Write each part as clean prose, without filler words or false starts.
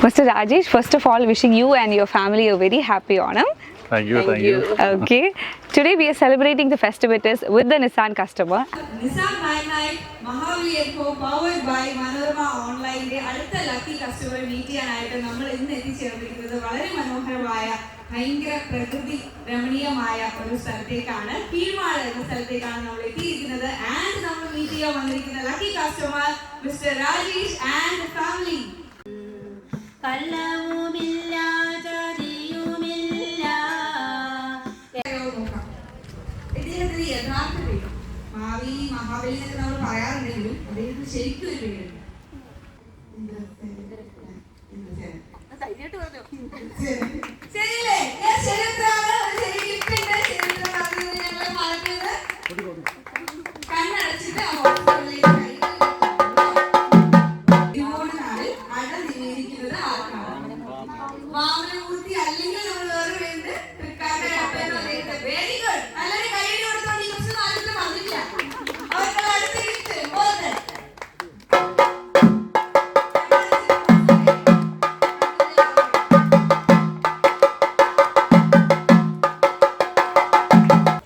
Mr. Rajesh, first of all, wishing you and your family a very happy Onam. Thank you. Okay. Today we are celebrating the festivities with the Nissan customer. Nissan Magnite Mahavir Co powered by Manorama Online ന്റെ അടുത്ത lucky customer meet ചെയ്യാനായിട്ട് നമ്മൾ ഇന്ന് എത്തിച്ചേർന്നിരിക്കുന്നത് വളരെ മനോഹരമായ ഭയങ്കര പ്രകൃതി രമണീയമായ ഒരു സ്ഥലത്തേക്കാണ്. കീഴ്മാട് എന്ന സ്ഥലത്തേക്കാണ് നമ്മൾ എത്തിയിരിക്കുന്നത്. ആൻഡ് നമ്മൾ മീറ്റ് ചെയ്യാൻ വന്നിരിക്കുന്ന lucky customer mister Rajesh and family. ഇദ്ദേഹത്തിന്റെ യഥാർത്ഥ പേര് മഹാബലി എന്നൊക്കെ നമ്മൾ പറയാറുണ്ടെങ്കിലും അദ്ദേഹത്തിന് ശരിക്കും ഒരു പേരുണ്ട്. ശരിയല്ലേ? കണ്ണടച്ചിട്ട് അടനിവേദിക്കുന്നത് ആർക്കാണ്? വാമനമൂർത്തി അല്ലെങ്കിൽ നമ്മൾ വേറെ പേരുണ്ട് വെരി ഗുഡ്. നല്ലൊരു കൈയ്യടി കൊടുത്തോണ്ട് കുറച്ച് നാട്ടിൽ വന്നില്ല. അവർക്ക് അടുത്തിട്ട് പോകുന്നത്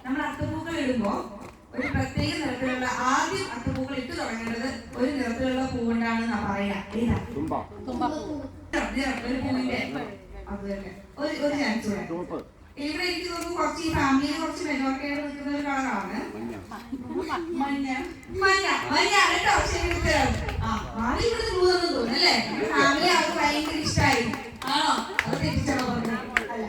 നമ്മൾ അത്തപ്പൂക്കൾ ഇടുമ്പോ ഒരു പ്രത്യേക നിറത്തിലുള്ള ആദ്യം അത്തപ്പൂക്കൾ ഇട്ട് തുടങ്ങേണ്ടത് ഒരു നിറത്തിലുള്ള പൂവുണ്ടാണെന്നാ പറയാ. ഒരു പൂവിന്റെ അത് തന്നെ ഒരു ചാൻസ് ഇവിടെ എനിക്ക് തോന്നുന്നു കുറച്ച് ഈ ഫാമിലിയിൽ കുറച്ച് മെജോറിറ്റിയായിട്ട് നിൽക്കുന്ന ഒരു കളറാണ് മഞ്ഞ കേട്ടോ. ശരി ഉത്തരവ്. മാറി ഇവിടെ തോന്നുന്നു തോന്നുന്നല്ലേ? ഫാമിലി അവർക്ക് ഭയങ്കര ഇഷ്ടമായിരുന്നു. ആണോ? അത് തെറ്റിച്ചാണോ പറഞ്ഞത്? അല്ല.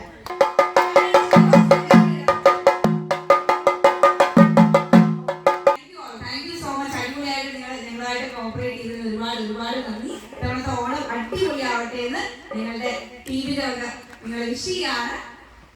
Thank you so much. അടിപൊളിയായിട്ട് നിങ്ങളായിട്ട് കോപ്പറേറ്റ് ചെയ്തതിന് ഒരുപാട് നന്ദി. ഇത്തവണത്തെ ഓണം അടിപൊളിയാവട്ടെ എന്ന് നിങ്ങളുടെ ടീമിന്റെ വക നിങ്ങൾ വിഷ് ചെയ്യാണ്.